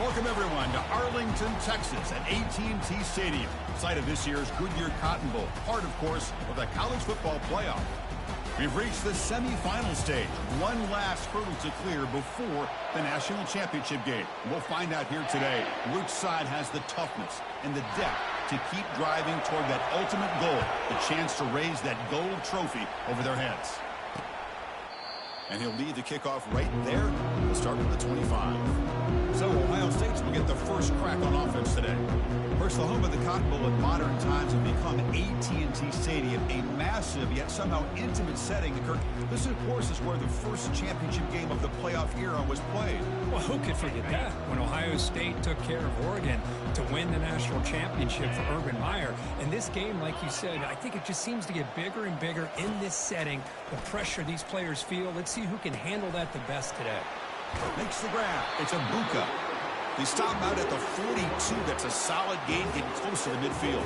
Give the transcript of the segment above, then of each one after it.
Welcome, everyone, to Arlington, Texas at AT&T Stadium, site of this year's Goodyear Cotton Bowl, part, of course, of the college football playoff. We've reached the semifinal stage, one last hurdle to clear before the national championship game. We'll find out here today which side has the toughness and the depth to keep driving toward that ultimate goal, the chance to raise that gold trophy over their heads. And he'll lead the kickoff right there. We'll start with the 25. So Ohio State will get the first crack on offense today. First, the home of the Cotton Bowl in modern times have become AT&T Stadium, a massive yet somehow intimate setting. Kirk, this, of course, is where the first championship game of the playoff era was played. Well, who could forget that? When Ohio State took care of Oregon to win the national championship for Urban Meyer. And this game, like you said, I think it just seems to get bigger and bigger in this setting. The pressure these players feel. Let's see who can handle that the best today. Makes the grab. It's a Buka. They stop out at the 42. That's a solid gain, getting close to the midfield.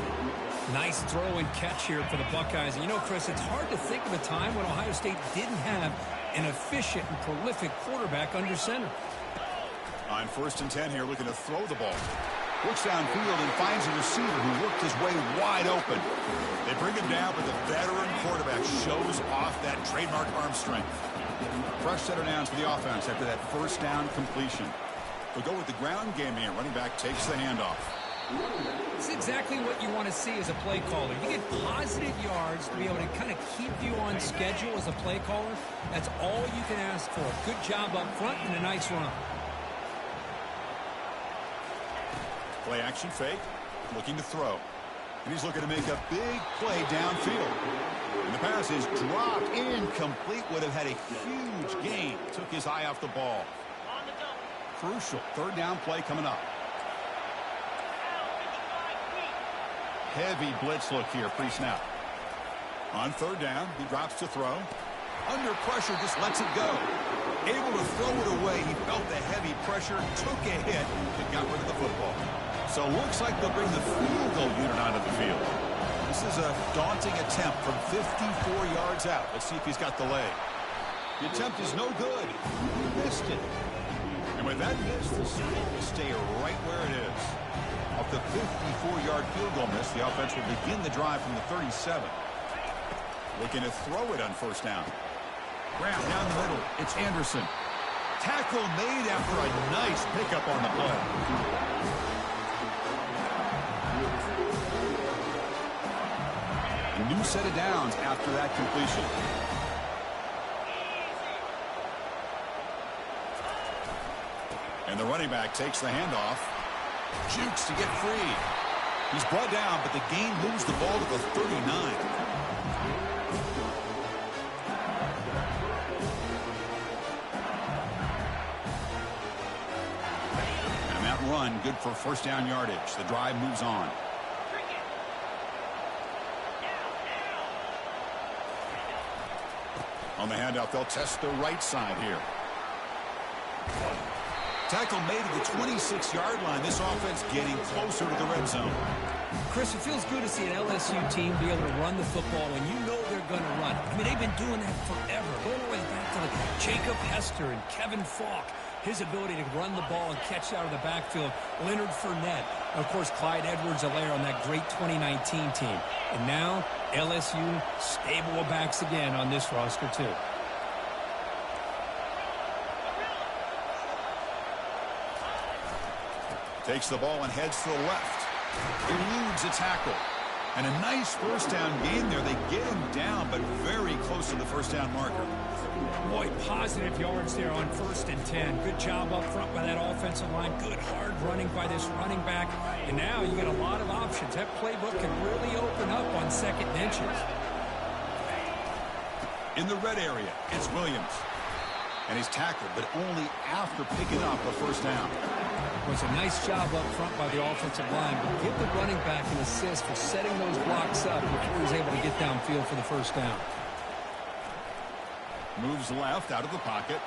Nice throw and catch here for the Buckeyes. And you know, Chris, it's hard to think of a time when Ohio State didn't have an efficient and prolific quarterback under center. On 1st and 10 here, looking to throw the ball. Looks downfield and finds a receiver who worked his way wide open. They bring him down, but the veteran quarterback shows off that trademark arm strength. Fresh set of downs for the offense after that first down completion. We'll go with the ground game here. Running back takes the handoff. It's exactly what you want to see as a play caller. You get positive yards to be able to kind of keep you on schedule as a play caller. That's all you can ask for. Good job up front and a nice run. Play action fake. Looking to throw. And he's looking to make a big play downfield. And the pass is dropped incomplete. Would have had a huge gain. Took his eye off the ball. Crucial third down play coming up. Heavy blitz look here pre-snap. On third down, he drops to throw. Under pressure, just lets it go. Able to throw it away. He felt the heavy pressure, took a hit, and got rid of the football. So looks like they'll bring the field goal unit onto the field. This is a daunting attempt from 54 yards out. Let's see if he's got the leg. The attempt is no good. He missed it. And with that miss, the field will stay right where it is. Off the 54-yard field goal miss, the offense will begin the drive from the 37. Looking to throw it on first down. Grab down the middle. It's Anderson. Tackle made after a nice pickup on the play. A new set of downs after that completion. And the running back takes the handoff. Jukes to get free. He's brought down, but the gain moves the ball to the 39. And that run, good for first down yardage. The drive moves on. On the handoff, they'll test the right side here. Tackle made at the 26-yard line. This offense getting closer to the red zone. Chris, it feels good to see an LSU team be able to run the football when you know they're going to run. I mean, they've been doing that forever. Going all the way back to like Jacob Hester and Kevin Falk. His ability to run the ball and catch out of the backfield. Leonard Fournette. And of course, Clyde Edwards-Helaire on that great 2019 team. And now, LSU stable of backs again on this roster, too. Takes the ball and heads to the left. Eludes a tackle. And a nice first down gain there. They get him down, but very close to the first down marker. Boy, positive yards there on 1st and 10. Good job up front by that offensive line. Good hard running by this running back. And now you get a lot of options. That playbook can really open up on second and inches. In the red area, it's Williams. And he's tackled, but only after picking up a first down. It was a nice job up front by the offensive line, but give the running back an assist for setting those blocks up before he was able to get downfield for the first down. Moves left out of the pocket.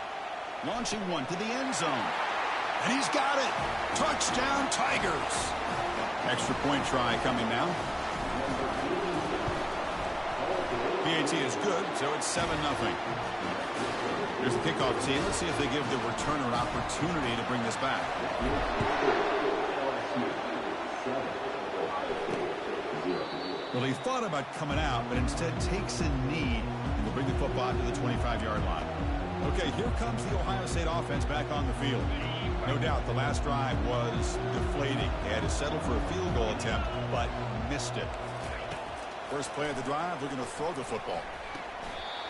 Launching one to the end zone. And he's got it. Touchdown, Tigers. Extra point try coming now. PAT is good, so it's 7-0. Here's the kickoff team. Let's see if they give the returner an opportunity to bring this back. Well, he thought about coming out, but instead takes a knee and will bring the football to the 25-yard line. Okay, here comes the Ohio State offense back on the field. No doubt the last drive was deflating. They had to settle for a field goal attempt, but missed it. First play of the drive, they're going to throw the football.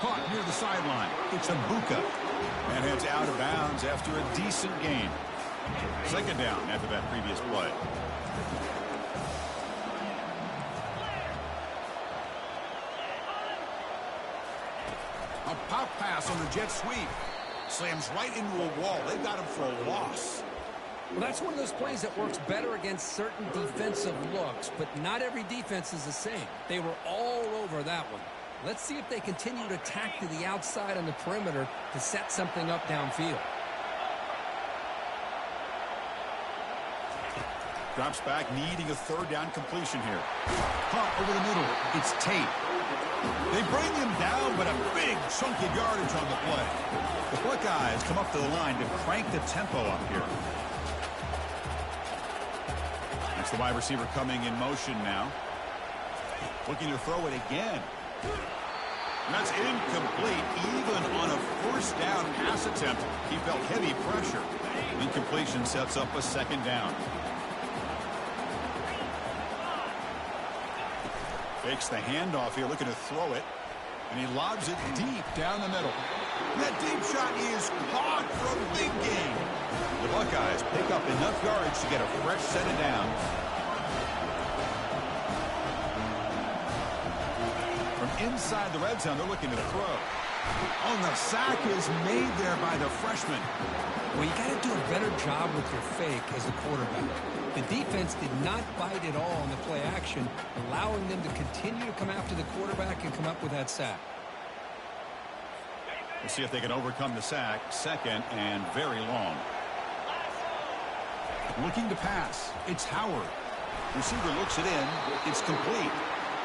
Caught near the sideline. It's Mbuka. And heads out of bounds after a decent gain. Second down after that previous play. A pop pass on the jet sweep. Slams right into a wall. They've got him for a loss. Well, that's one of those plays that works better against certain defensive looks, but not every defense is the same. They were all over that one. Let's see if they continue to tack to the outside on the perimeter to set something up downfield. Drops back, needing a third down completion here. Caught over the middle. It's Tate. They bring him down, but a big chunky yardage on the play. The Buckeyes come up to the line to crank the tempo up here. That's the wide receiver coming in motion now. Looking to throw it again. And that's incomplete. Even on a first down pass attempt, he felt heavy pressure. Incompletion sets up a second down. Fakes the handoff here, looking to throw it. And he lobs it deep down the middle. That deep shot is caught for a big gain. The Buckeyes pick up enough yardage to get a fresh set of downs. From inside the red zone, they're looking to throw. Oh, the sack is made there by the freshman. Well, you got to do a better job with your fake as a quarterback. The defense did not bite at all on the play action, allowing them to continue to come after the quarterback and come up with that sack. We'll see if they can overcome the sack. Second and very long. Looking to pass. It's Howard. Receiver looks it in. It's complete.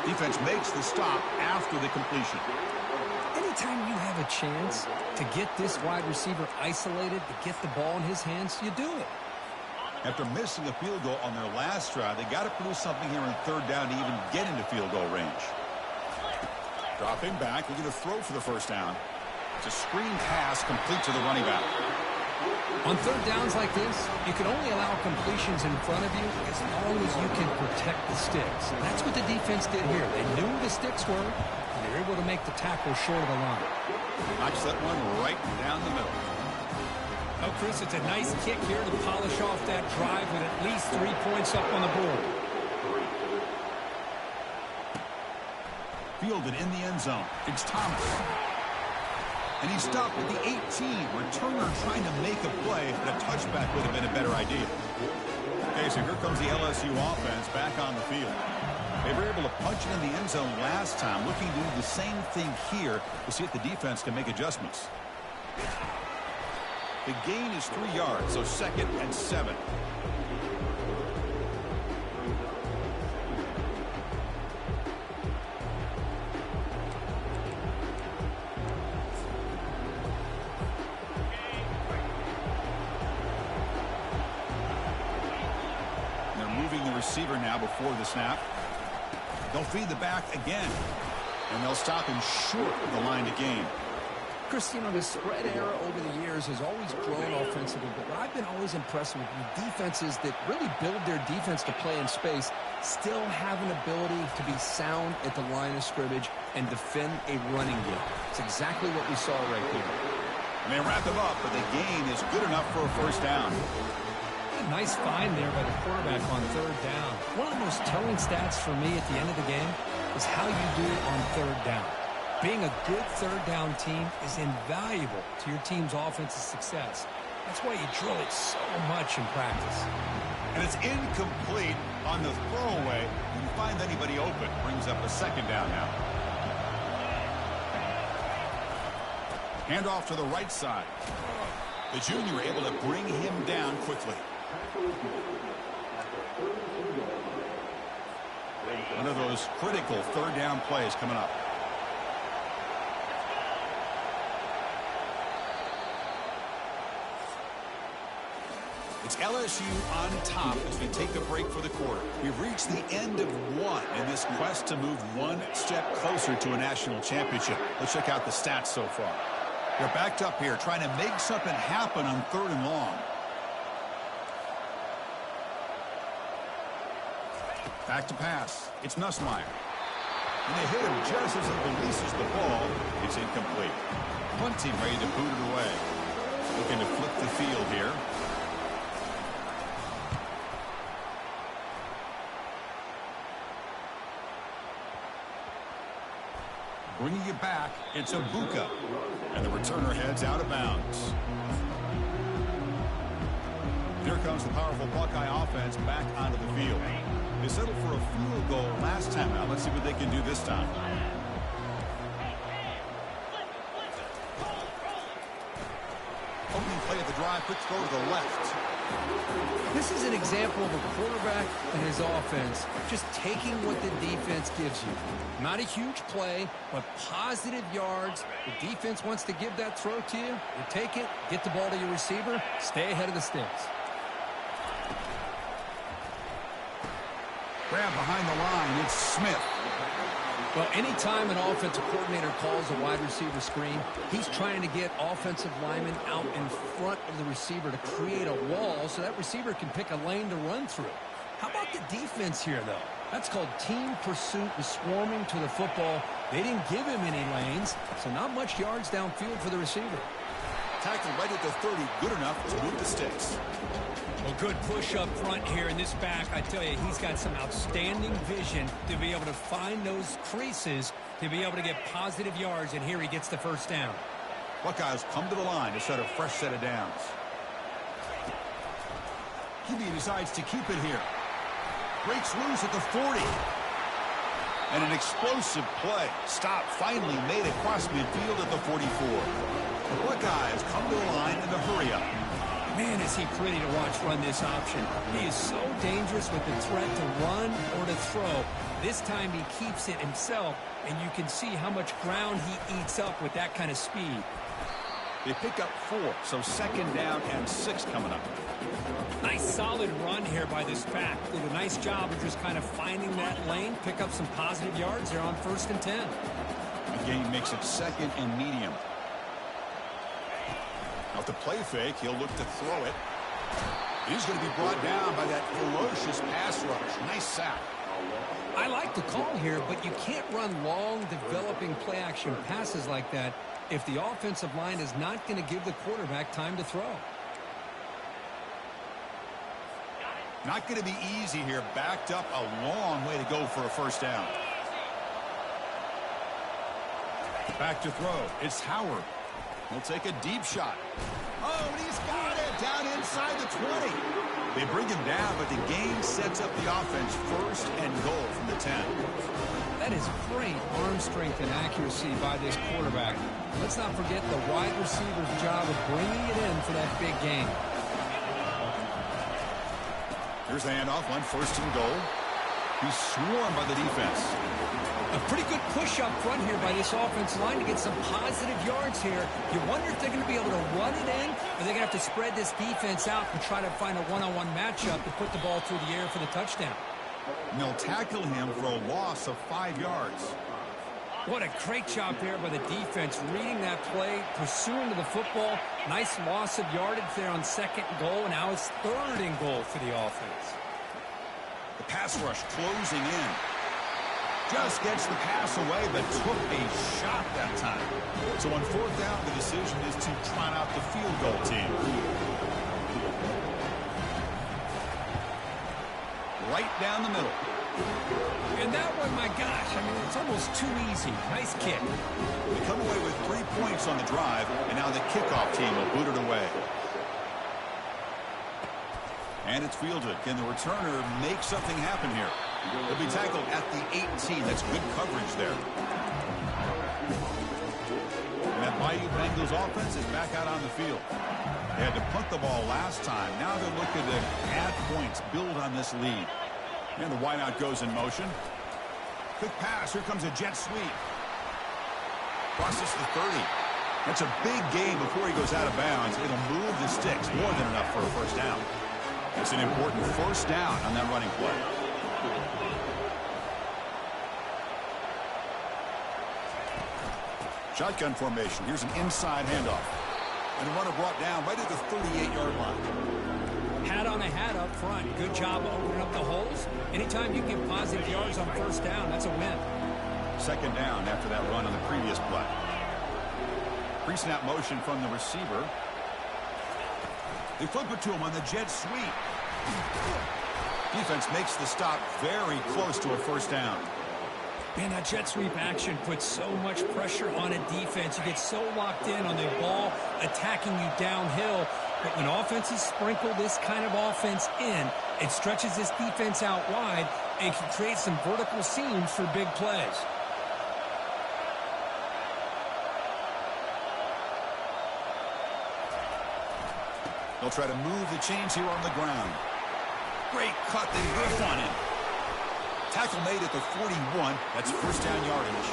Defense makes the stop after the completion. Anytime you have a chance to get this wide receiver isolated, to get the ball in his hands, you do it. After missing a field goal on their last drive, they got to produce something here on third down to even get into field goal range. Dropping back, looking to throw for the first down. It's a screen pass complete to the running back. On third downs like this, you can only allow completions in front of you as long as you can protect the sticks. And that's what the defense did here. They knew the sticks were, and they were able to make the tackle short of the line. Knocks that one right down the middle. Oh, Chris, it's a nice kick here to polish off that drive with at least 3 points up on the board. Fielded in the end zone. It's Thomas. And he stopped at the 18. Returner trying to make a play, but a touchback would have been a better idea. Okay, so here comes the LSU offense back on the field. They were able to punch it in the end zone last time, looking to do the same thing here to see if the defense can make adjustments. The gain is 3 yards, so second and 7. They're moving the receiver now before the snap. They'll feed the back again, and they'll stop him short of the line to gain. Chris, you know, the spread era over the years has always grown offensively, but what I've been always impressed with defenses that really build their defense to play in space still have an ability to be sound at the line of scrimmage and defend a running game. It's exactly what we saw right here. And they wrap him up, but the gain is good enough for a first down. A nice find there by the quarterback on third down. One of the most telling stats for me at the end of the game is how you do it on third down. Being a good third down team is invaluable to your team's offensive success. That's why you drill it so much in practice. And it's incomplete on the throwaway. Didn't find anybody open. Brings up a second down now. Handoff to the right side. The junior able to bring him down quickly. One of those critical third down plays coming up. It's LSU on top as we take a break for the quarter. We've reached the end of one in this quest to move one step closer to a national championship. Let's check out the stats so far. They're backed up here trying to make something happen on 3rd and long. Back to pass. It's Nussmeier. And they hit him just as he releases the ball. It's incomplete. Punt team ready to boot it away. Looking to flip the field here. Bringing it back, it's Abuka. And the returner heads out of bounds. Here comes the powerful Buckeye offense back onto the field. They settled for a field goal last time out. Let's see what they can do this time. Opening play at the drive, quick throw to the left. This is an example of a quarterback and his offense just taking what the defense gives you. Not a huge play, but positive yards. The defense wants to give that throw to you. You take it, get the ball to your receiver, stay ahead of the sticks. Grab behind the line, it's Smith. Well, anytime an offensive coordinator calls a wide receiver screen, he's trying to get offensive linemen out in front of the receiver to create a wall so that receiver can pick a lane to run through. How about the defense here, though? That's called team pursuit and swarming to the football. They didn't give him any lanes, so not much yards downfield for the receiver. Tackle right at the 30, good enough to move the sticks. Well, good push up front here in this back. I tell you, he's got some outstanding vision to be able to find those creases, to be able to get positive yards, and here he gets the first down. Buckeyes come to the line to set a fresh set of downs. QB decides to keep it here. Breaks loose at the 40. And an explosive play. Stop finally made across midfield at the 44. The Buckeyes come to the line in the hurry up. Man, is he pretty to watch run this option. He is so dangerous with the threat to run or to throw. This time he keeps it himself, and you can see how much ground he eats up with that kind of speed. They pick up 4, so 2nd down and 6 coming up. Nice solid run here by this pack. Did a nice job of just kind of finding that lane, pick up some positive yards there on 1st and 10. The game makes it 2nd and medium. Off the play fake, he'll look to throw it. He's going to be brought down by that ferocious pass rush. Nice sack. I like the call here, but you can't run long, developing play-action passes like that if the offensive line is not going to give the quarterback time to throw. Not going to be easy here. Backed up a long way to go for a 1st down. Back to throw. It's Howard. He'll take a deep shot. Oh, and he's got it down inside the 20. They bring him down, but the game sets up the offense 1st and goal from the 10. That is great arm strength and accuracy by this quarterback. Let's not forget the wide receiver's job of bringing it in for that big game. Here's the handoff on 1st and goal. He's swarmed by the defense. A pretty good push up front here by this offensive line to get some positive yards here. You wonder if they're going to be able to run it in, or they're going to have to spread this defense out and try to find a one-on-one matchup to put the ball through the air for the touchdown. And they'll tackle him for a loss of 5 yards. What a great job there by the defense, reading that play, pursuing to the football. Nice loss of yardage there on 2nd and goal, and now it's 3rd and goal for the offense. The pass rush closing in. Just gets the pass away, but took a shot that time. So on 4th down, the decision is to trot out the field goal team. Right down the middle. And that one, my gosh, I mean, it's almost too easy. Nice kick. They come away with 3 points on the drive, and now the kickoff team will boot it away. And it's fielded. Can the returner make something happen here? He'll be tackled at the 18. That's good coverage there. And that Bayou Bengals offense is back out on the field. They had to punt the ball last time. Now they're looking to add points, build on this lead. And the wideout goes in motion. Quick pass. Here comes a jet sweep. Crosses the 30. That's a big gain before he goes out of bounds. It'll move the sticks. More than enough for a 1st down. It's an important first down on that running play. Shotgun formation. Here's an inside handoff. And the runner brought down right at the 38-yard line. Hat on a hat up front. Good job opening up the holes. Anytime you get positive yards on first down, that's a win. Second down after that run on the previous play. Pre-snap motion from the receiver. They flip it to him on the jet sweep. Defense makes the stop very close to a first down. Man, that jet sweep action puts so much pressure on a defense. You get so locked in on the ball attacking you downhill. But when offenses sprinkle this kind of offense in, it stretches this defense out wide and can create some vertical seams for big plays. They'll try to move the chains here on the ground. Great cut, they whiff on him. Tackle made at the 41. That's first down yardage.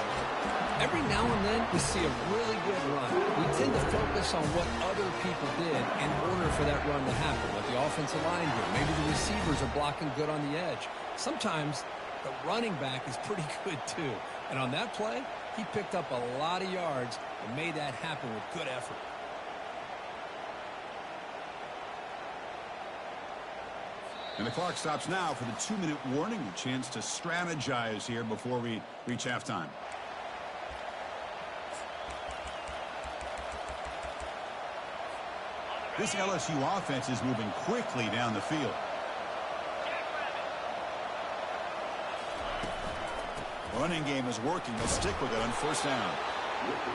Every now and then, we see a really good run. We tend to focus on what other people did in order for that run to happen. What the offensive line did. Maybe the receivers are blocking good on the edge. Sometimes, the running back is pretty good, too. And on that play, he picked up a lot of yards and made that happen with good effort. And the clock stops now for the 2-minute warning. A chance to strategize here before we reach halftime. This LSU offense is moving quickly down the field. Running game is working. They'll stick with it on first down.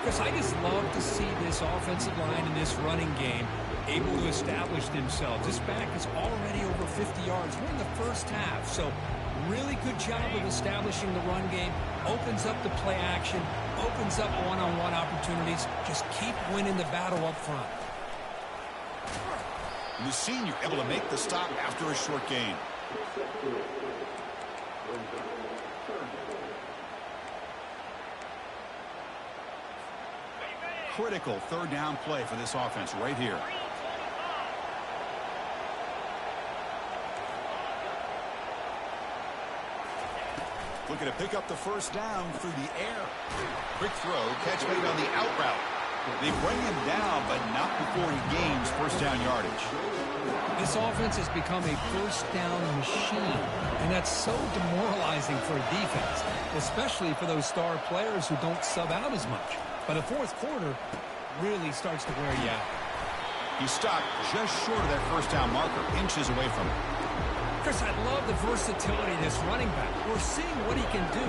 Chris, I just love to see this offensive line and this running game able to establish themselves. This back is already over 50 yards. We're in the first half, so really good job of establishing the run game. Opens up the play action, opens up one-on-one opportunities. Just keep winning the battle up front. And the senior able to make the stop after a short gain. Critical third down play for this offense right here. Looking to pick up the first down through the air. Quick throw, catch made on the out route. They bring him down, but not before he gains first down yardage. This offense has become a first down machine, and that's so demoralizing for a defense, especially for those star players who don't sub out as much. By the fourth quarter, really starts to wear you out. He stopped just short of that first down marker, inches away from it. Chris, I love the versatility of this running back. We're seeing what he can do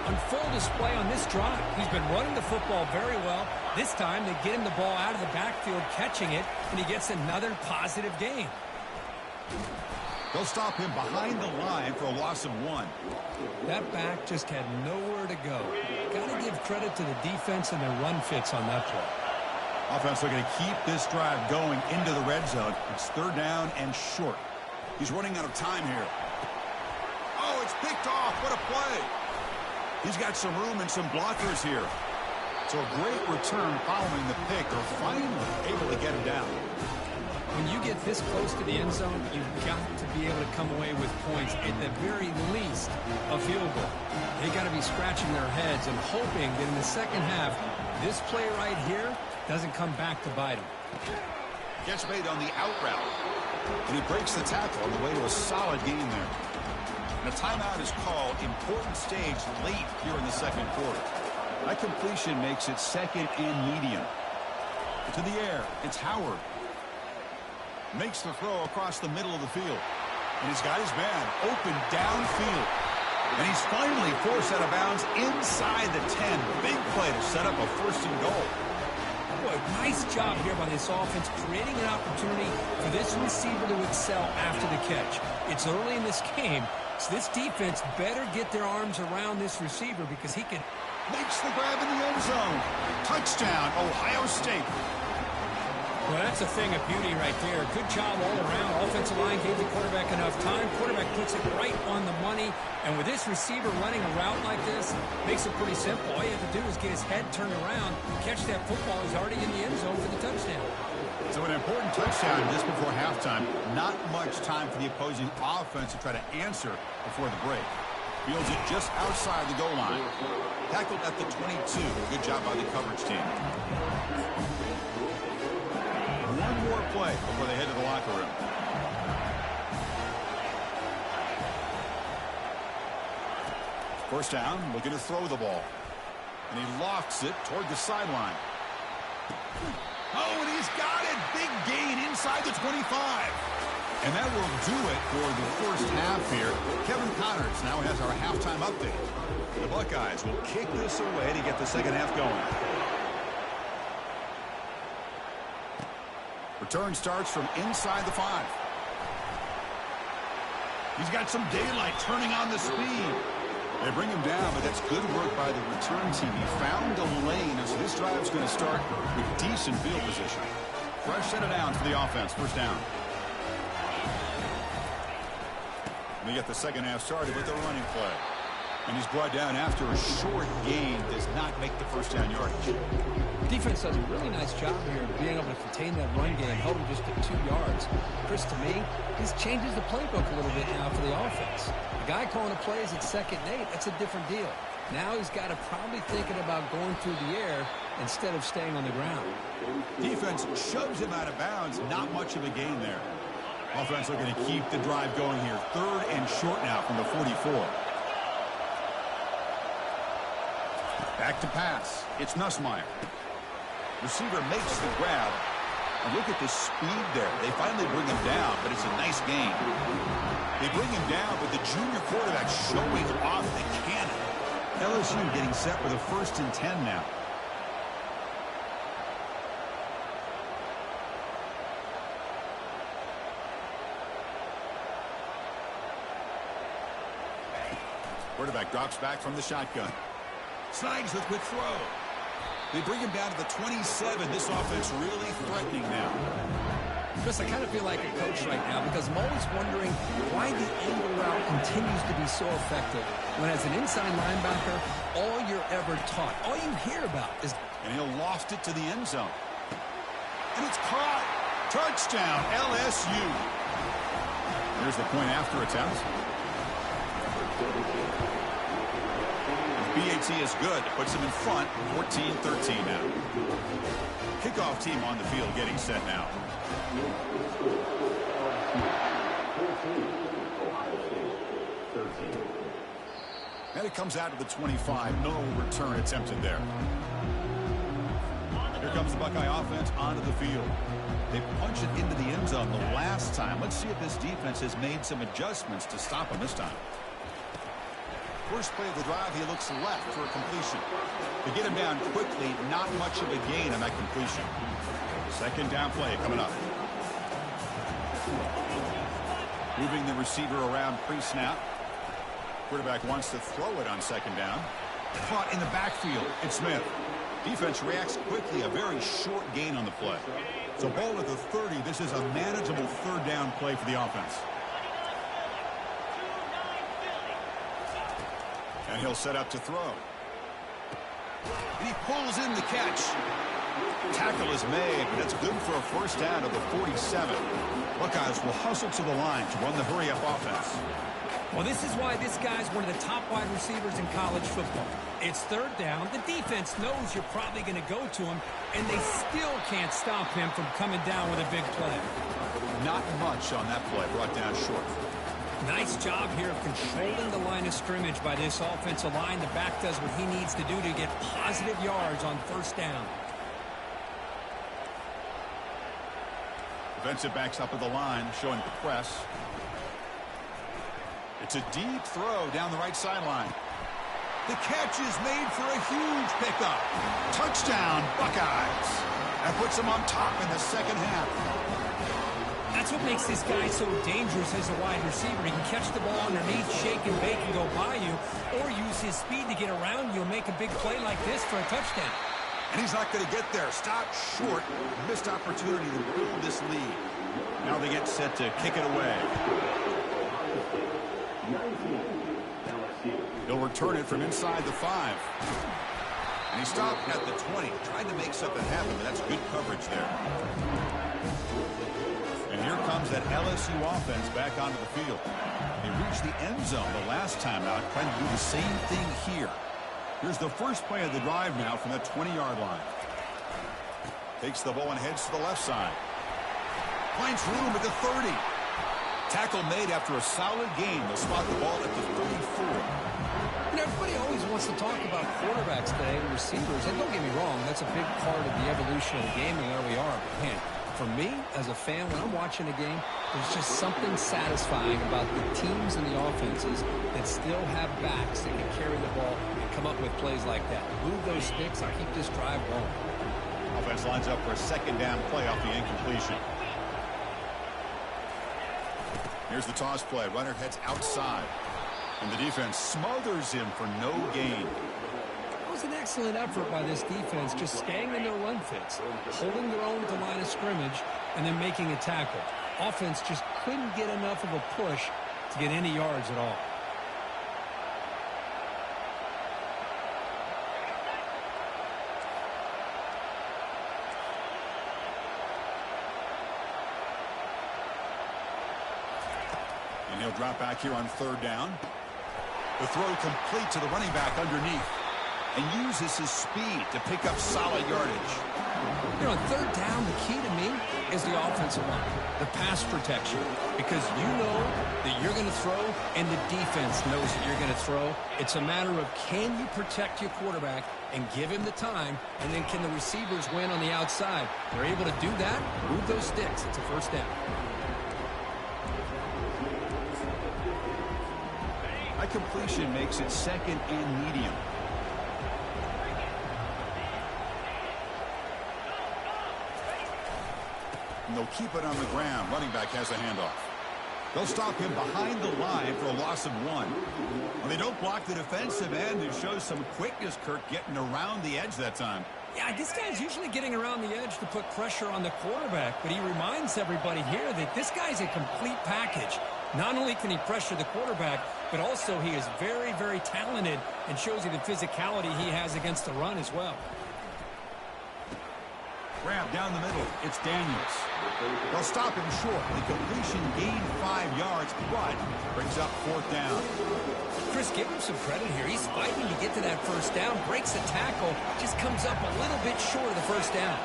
on full display on this drive. He's been running the football very well. This time, they get him the ball out of the backfield, catching it, and he gets another positive gain. They'll stop him behind the line for a loss of 1. That back just had nowhere to go. Got to give credit to the defense and their run fits on that play. Offense looking to keep this drive going into the red zone. It's third down and short. He's running out of time here. Oh, it's picked off. What a play. He's got some room and some blockers here. So a great return following the pick. They're finally able to get him down. When you get this close to the end zone, you've got to be able to come away with points, at the very least, a field goal. They got to be scratching their heads and hoping that in the second half, this play right here doesn't come back to bite them. Gets made on the out route. And he breaks the tackle on the way to a solid gain there. And a timeout is called. Important stage late here in the second quarter. That completion makes it second and medium. To the air, it's Howard. Makes the throw across the middle of the field. And he's got his man open downfield. And he's finally forced out of bounds inside the 10. Big play to set up a first and goal. Boy, nice job here by this offense, creating an opportunity for this receiver to excel after the catch. It's early in this game, so this defense better get their arms around this receiver because he can... Makes the grab in the end zone. Touchdown, Ohio State. Well, that's a thing of beauty right there. Good job all around. Offensive line gave the quarterback enough time. Quarterback puts it right on the money. And with this receiver running a route like this, makes it pretty simple. All you have to do is get his head turned around, catch that football. He's already in the end zone for the touchdown. So an important touchdown just before halftime. Not much time for the opposing offense to try to answer before the break. Fields it just outside the goal line. Tackled at the 22. Good job by the coverage team. One more play before they head to the locker room. First down, looking to throw the ball. And he lofts it toward the sideline. Oh, and he's got it. Big gain inside the 25. And that will do it for the first half here. Kevin Connors now has our halftime update. The Buckeyes will kick this away to get the second half going. Return starts from inside the 5. He's got some daylight turning on the speed. They bring him down, but that's good work by the return team. He found a lane, and so this drive's going to start with decent field position. Fresh set of downs for the offense. First down. We get the second half started with a running play. And he's brought down after a short gain. Does not make the first down yardage. Defense does a really nice job here of being able to contain that run game, held him just at 2 yards. Chris, to me, this changes the playbook a little bit now for the offense. The guy calling the plays at 2nd and 8, that's a different deal. Now he's got to probably thinking about going through the air instead of staying on the ground. Defense shoves him out of bounds. Not much of a gain there. Offense looking to keep the drive going here. 3rd and short now from the 44. Back to pass. It's Nussmeier. Receiver makes the grab. And look at the speed there. They finally bring him down, but it's a nice gain. They bring him down, but the junior quarterback showing off the cannon. LSU getting set with a 1st and 10 now. Quarterback drops back from the shotgun. Signs with quick throw. They bring him down to the 27. This offense really threatening now. Chris, I kind of feel like a coach right now because I'm always wondering why the angle route continues to be so effective when as an inside linebacker, all you're ever taught, all you hear about is... And he'll loft it to the end zone. And it's caught. Touchdown, LSU. Here's the point after attempt. BAT is good. Puts him in front, 14-13 now. Kickoff team on the field getting set now. And it comes out to the 25. No return attempted there. Here comes the Buckeye offense onto the field. They punch it into the end zone the last time. Let's see if this defense has made some adjustments to stop him this time. First play of the drive, he looks left for a completion. To get him down quickly, not much of a gain on that completion. Second down play coming up. Moving the receiver around pre-snap. Quarterback wants to throw it on second down. Caught in the backfield. It's Smith. Defense reacts quickly. A very short gain on the play. So ball at the 30. This is a manageable third down play for the offense. And he'll set up to throw. And he pulls in the catch. Tackle is made, but that's good for a first down of the 47. Buckeyes will hustle to the line to run the hurry-up offense. Well, this is why this guy's one of the top wide receivers in college football. It's third down. The defense knows you're probably going to go to him, and they still can't stop him from coming down with a big play. Not much on that play, brought down short. Nice job here of controlling the line of scrimmage by this offensive line. The back does what he needs to do to get positive yards on first down. Defensive backs up at the line, showing the press. It's a deep throw down the right sideline. The catch is made for a huge pickup. Touchdown, Buckeyes. That puts them on top in the second half. That's what makes this guy so dangerous as a wide receiver. He can catch the ball underneath, shake and bake and go by you, or use his speed to get around you and make a big play like this for a touchdown. And he's not going to get there. Stop short. Missed opportunity to build this lead. Now they get set to kick it away. He'll return it from inside the 5. And he stopped at the 20. Tried to make something happen, but that's good coverage there. here comes that LSU offense back onto the field. They reached the end zone the last time out, trying to do the same thing here. Here's the first play of the drive now from the 20-yard line. Takes the ball and heads to the left side. Finds room at the 30. Tackle made after a solid gain. They'll spot the ball at the 34. You know, everybody always wants to talk about quarterbacks today and receivers, and don't get me wrong, that's a big part of the evolution of the game and where we are. But man, for me, as a fan, when I'm watching a game, there's just something satisfying about the teams and the offenses that still have backs that can carry the ball and come up with plays like that. Move those sticks and keep this drive going. Offense lines up for a second down play off the incompletion. Here's the toss play. Runner heads outside. And the defense smothers him for no gain. It was an excellent effort by this defense, just staying in their run fits, holding their own at the line of scrimmage, and then making a tackle. Offense just couldn't get enough of a push to get any yards at all. And he'll drop back here on third down. The throw complete to the running back underneath, and uses his speed to pick up solid yardage. You know, on third down, the key to me is the offensive line, the pass protection, because you know that you're going to throw, and the defense knows that you're going to throw. It's a matter of can you protect your quarterback and give him the time, and then can the receivers win on the outside? They're able to do that, move those sticks. It's a first down. That completion makes it second and medium. And they'll keep it on the ground. Running back has a handoff. They'll stop him behind the line for a loss of 1. When they don't block the defensive end, it shows some quickness, Kirk, getting around the edge that time. Yeah, this guy's usually getting around the edge to put pressure on the quarterback, but he reminds everybody here that this guy's a complete package. Not only can he pressure the quarterback, but also he is very, very talented and shows you the physicality he has against the run as well. Grab down the middle. It's Daniels. They'll stop him short. The completion gained 5 yards, but brings up fourth down. Chris, give him some credit here. He's fighting to get to that first down, breaks the tackle, just comes up a little bit short of the first down.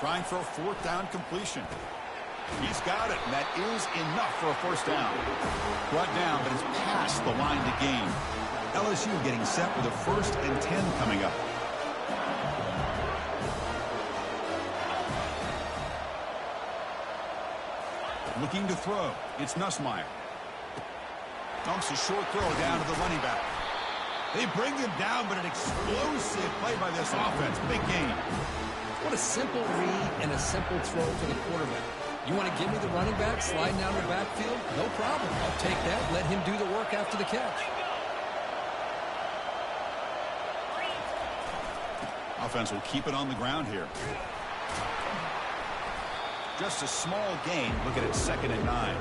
Trying for a fourth down completion. He's got it, and that is enough for a first down. Brought down, but it's past the line to gain. LSU getting set with a 1st and 10 coming up. Looking to throw. It's Nussmeier. Dumps a short throw down to the running back. They bring him down, but an explosive play by this offense. Big game. What a simple read and a simple throw for the quarterback. You want to give me the running back sliding down the backfield? No problem. I'll take that. Let him do the work after the catch. Offense will keep it on the ground here. Just a small gain. Looking at 2nd and 9.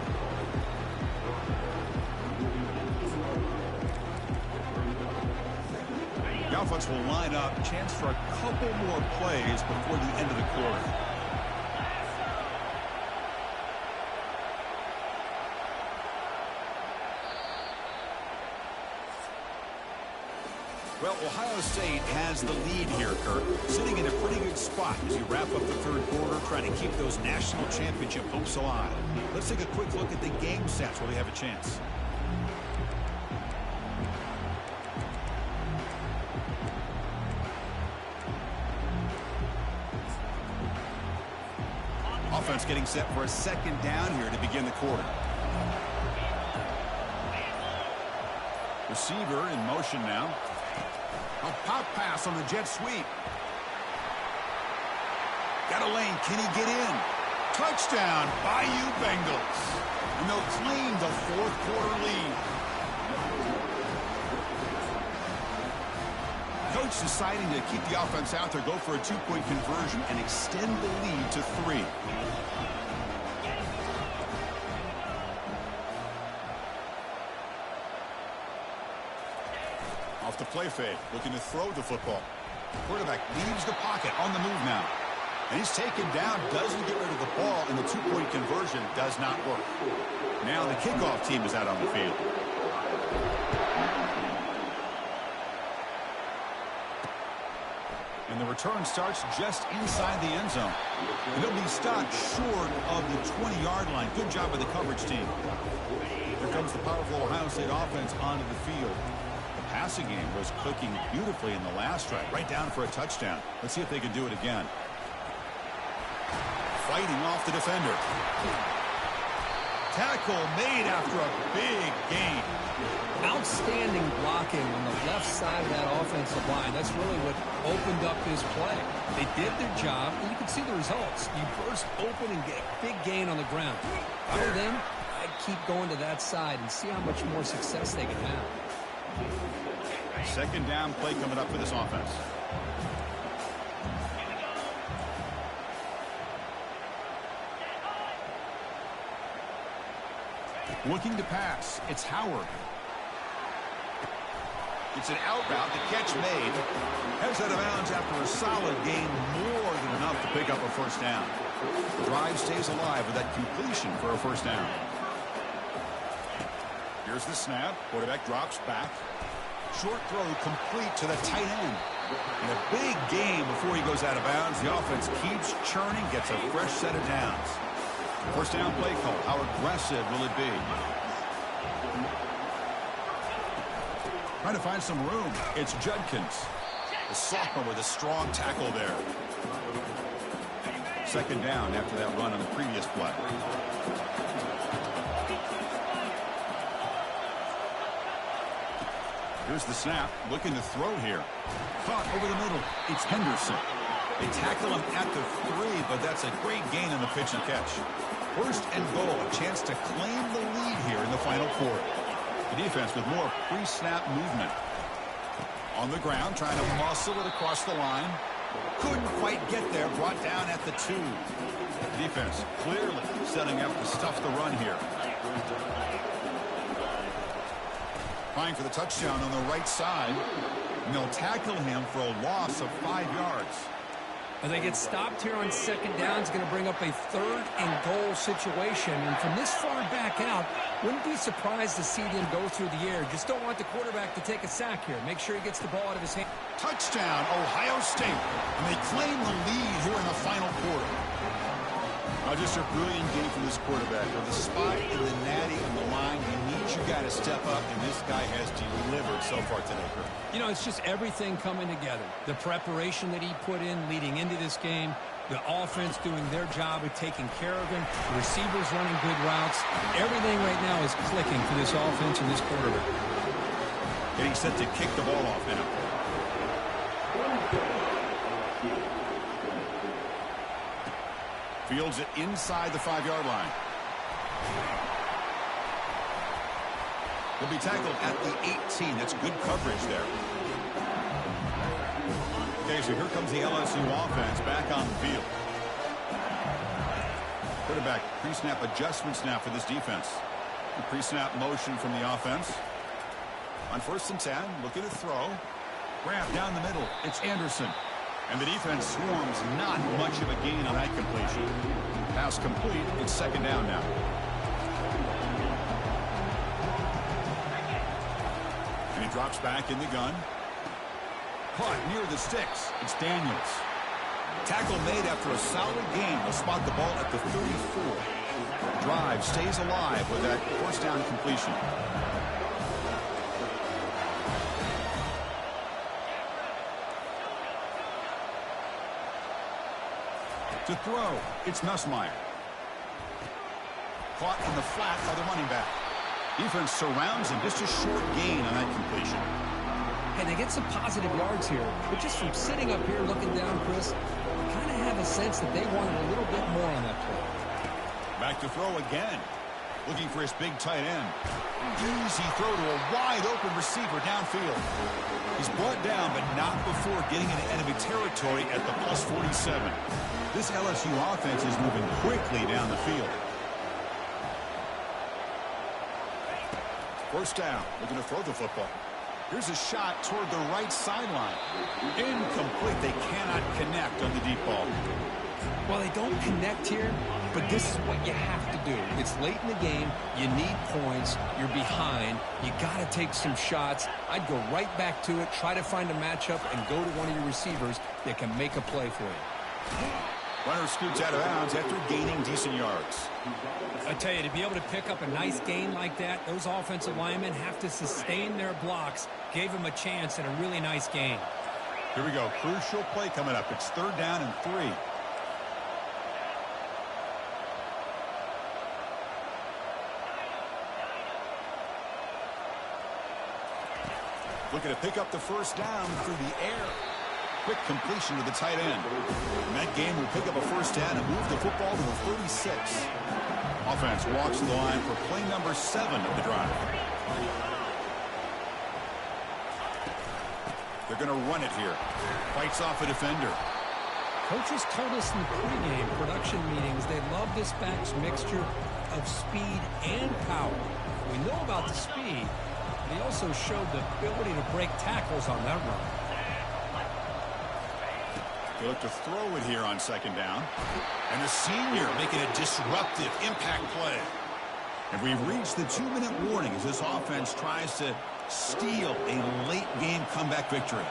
The offense will line up. Chance for a couple more plays before the end of the quarter. Well, Ohio State has the lead here, Kirk. Sitting in a pretty good spot as you wrap up the third quarter, trying to keep those national championship hopes alive. Let's take a quick look at the game stats where they have a chance. Offense getting set for a second down here to begin the quarter. Receiver in motion now. A pop pass on the jet sweep. Got a lane. Can he get in? Touchdown, Bayou Bengals. And they'll claim the 4th quarter lead. Coach deciding to keep the offense out there, go for a 2-point conversion, and extend the lead to 3. Off the play fake, looking to throw the football. Quarterback leaves the pocket on the move now. And he's taken down, doesn't get rid of the ball, and the two-point conversion does not work. Now the kickoff team is out on the field. And the return starts just inside the end zone. And they'll be stopped short of the 20-yard line. Good job by the coverage team. Here comes the powerful Ohio State offense onto the field. The passing game was clicking beautifully in the last drive, right down for a touchdown. Let's see if they can do it again. Fighting off the defender. Tackle made after a big gain. Outstanding blocking on the left side of that offensive line. That's really what opened up his play. They did their job, and you can see the results. You burst open and get a big gain on the ground. If I were them, I'd keep going to that side and see how much more success they can have. Second down play coming up for this offense. Looking to pass. It's Howard. It's an out route. The catch made. Heads out of bounds after a solid gain, more than enough to pick up a first down. The drive stays alive with that completion for a first down. Here's the snap. Quarterback drops back. Short throw complete to the tight end. And a big gain before he goes out of bounds. The offense keeps churning, gets a fresh set of downs. First down play call. How aggressive will it be? Trying to find some room. It's Judkins. The sophomore with a strong tackle there. Second down after that run on the previous play. Here's the snap. Looking to throw here. Caught over the middle. It's Henderson. They tackle him at the 3, but that's a great gain in the pitch and catch. First and goal, a chance to claim the lead here in the final quarter. The defense with more pre-snap movement. On the ground, trying to muscle it across the line. Couldn't quite get there, brought down at the 2. The defense clearly setting up to stuff the run here. Trying for the touchdown on the right side. And they'll tackle him for a loss of 5 yards. When they get stopped here on second down, it's going to bring up a third and goal situation. And from this far back out, wouldn't be surprised to see them go through the air. Just don't want the quarterback to take a sack here. Make sure he gets the ball out of his hand. Touchdown, Ohio State. And they claim the lead here in the final quarter. Just a brilliant game from this quarterback. With the spot and the natty and the line, he needs your guy to step up, and this guy has delivered so far today, Kurt. You know, it's just everything coming together. The preparation that he put in leading into this game, the offense doing their job of taking care of him, the receivers running good routes. Everything right now is clicking for this offense and this quarterback. Getting set to kick the ball off now. Fields it inside the 5-yard line. He'll be tackled at the 18. That's good coverage there. Okay, so here comes the LSU offense back on the field. Quarterback pre-snap adjustment snap for this defense. The pre-snap motion from the offense. On 1st and 10, looking to throw. Grab down the middle. It's Anderson. And the defense swarms, not much of a gain on that completion. Pass complete. It's second down now. And he drops back in the gun. Caught near the sticks. It's Daniels. Tackle made after a solid gain. Will spot the ball at the 34. Drive stays alive with that first down completion. To throw, it's Nussmeier. Caught in the flat by the running back. Defense surrounds him. Just a short gain on that completion. Hey, they get some positive yards here, but just from sitting up here looking down, Chris, you kind of have a sense that they wanted a little bit more on that play. Back to throw again. Looking for his big tight end. Easy throw to a wide-open receiver downfield. He's brought down, but not before getting into enemy territory at the +47. This LSU offense is moving quickly down the field. First down. Looking to throw the football. Here's a shot toward the right sideline. Incomplete. They cannot connect on the deep ball. Well, they don't connect here, but this is what you have to do. It's late in the game. You need points. You're behind. You got to take some shots. I'd go right back to it, try to find a matchup, and go to one of your receivers that can make a play for you. Runner scoots out of bounds after gaining decent yards. I tell you, to be able to pick up a nice gain like that, those offensive linemen have to sustain their blocks. Gave them a chance and a really nice gain. Here we go. Crucial play coming up. It's 3rd down and 3. Looking to pick up the first down through the air. Quick completion to the tight end. And that game will pick up a first down and move the football to the 36. Offense walks to the line for play number 7 of the drive. They're going to run it here. Fights off a defender. Coaches told us in the pregame production meetings they love this back's mixture of speed and power. We know about the speed. He also showed the ability to break tackles on that run. They look to throw it here on 2nd down. And the senior making a disruptive impact play. And we've reached the 2-minute warning as this offense tries to steal a late game comeback victory.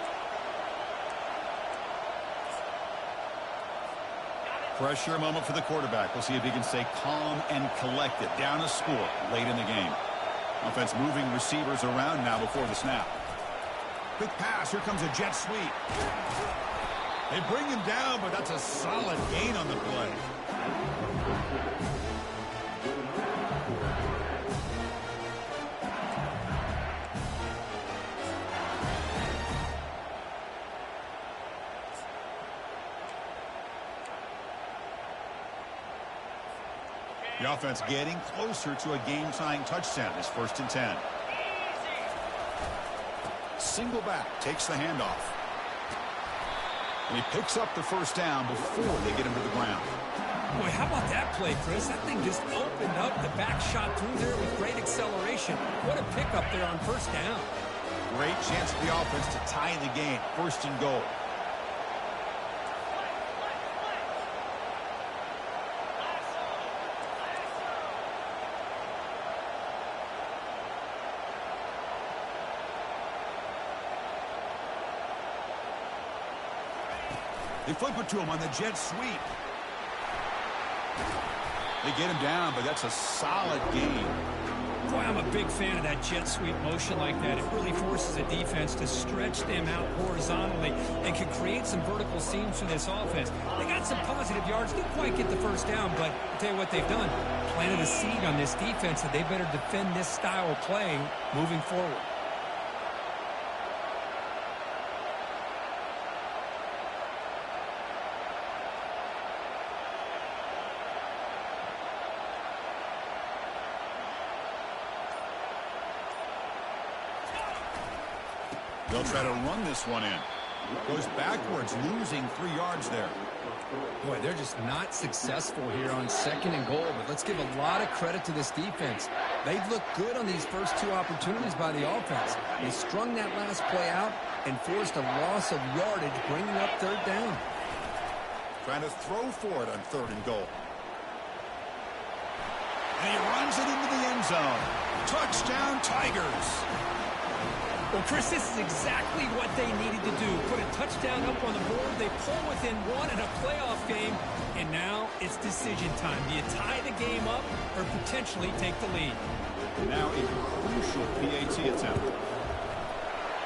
Pressure moment for the quarterback. We'll see if he can stay calm and collected. Down a score late in the game. Offense moving receivers around now before the snap. Quick pass. Here comes a jet sweep. They bring him down, but that's a solid gain on the play. The offense getting closer to a game-tying touchdown. It's 1st and 10. Single back, takes the handoff. And he picks up the first down before they get him to the ground. Boy, how about that play, Chris? That thing just opened up. The back shot through there with great acceleration. What a pickup there on 1st down. Great chance for the offense to tie the game. 1st and goal. They flip it to him on the jet sweep. They get him down, but that's a solid gain. Boy, I'm a big fan of that jet sweep motion like that. It really forces a defense to stretch them out horizontally and can create some vertical seams for this offense. They got some positive yards. Didn't quite get the first down, but I'll tell you what they've done. Planted a seed on this defense that they better defend this style of play moving forward. They'll try to run this one in. Goes backwards, losing 3 yards there. Boy, they're just not successful here on 2nd and goal, but let's give a lot of credit to this defense. They've looked good on these first 2 opportunities by the offense. They strung that last play out and forced a loss of yardage, bringing up 3rd down. Trying to throw for it on 3rd and goal. And he runs it into the end zone. Touchdown, Tigers. Well, Chris, this is exactly what they needed to do. Put a touchdown up on the board. They pull within 1 in a playoff game. And now it's decision time. Do you tie the game up or potentially take the lead? Now a crucial PAT attempt.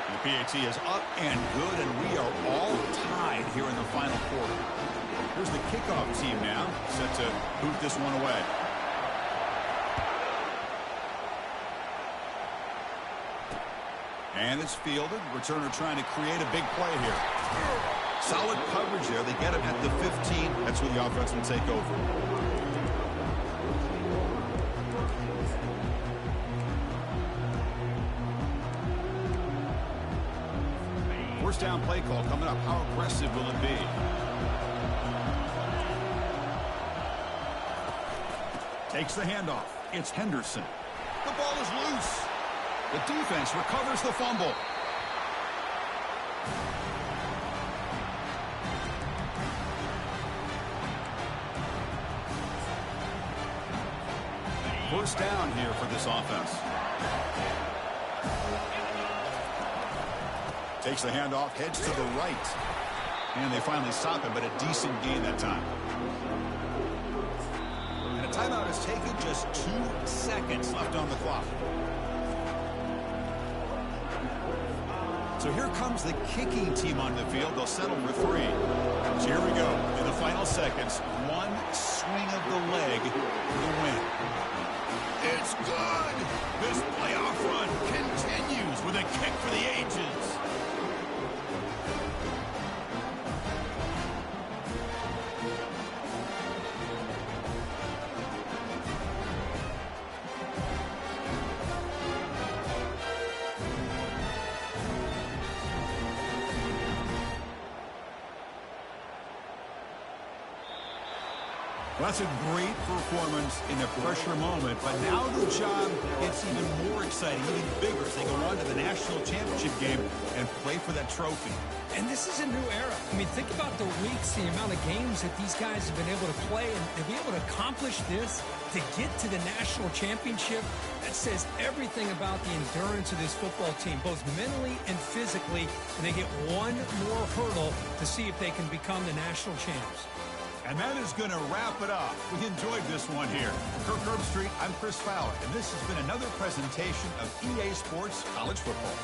The PAT is up and good, and we are all tied here in the final quarter. Here's the kickoff team now, set to boot this one away. And it's fielded. Returner trying to create a big play here. Solid coverage there. They get him at the 15. That's where the offense will take over. First down play call coming up. How aggressive will it be? Takes the handoff. It's Henderson. The ball is loose. The defense recovers the fumble. First down here for this offense. Takes the handoff, heads to the right. And they finally stop him, but a decent gain that time. And a timeout is taken, just 2 seconds left on the clock. So here comes the kicking team on the field. They'll settle for 3. So here we go. In the final seconds, one swing of the leg for the win. It's good. This playoff run continues with a kick for the ages. Well, that's a great performance in a pressure moment, but now the job gets even more exciting, even bigger as they go on to the national championship game and play for that trophy. And this is a new era. I mean, think about the weeks, the amount of games that these guys have been able to play, and to be able to accomplish this, to get to the national championship, that says everything about the endurance of this football team, both mentally and physically, and they get one more hurdle to see if they can become the national champs. And that is going to wrap it up. We enjoyed this one here. For Kirk Herbstreit, I'm Chris Fowler, and this has been another presentation of EA Sports College Football.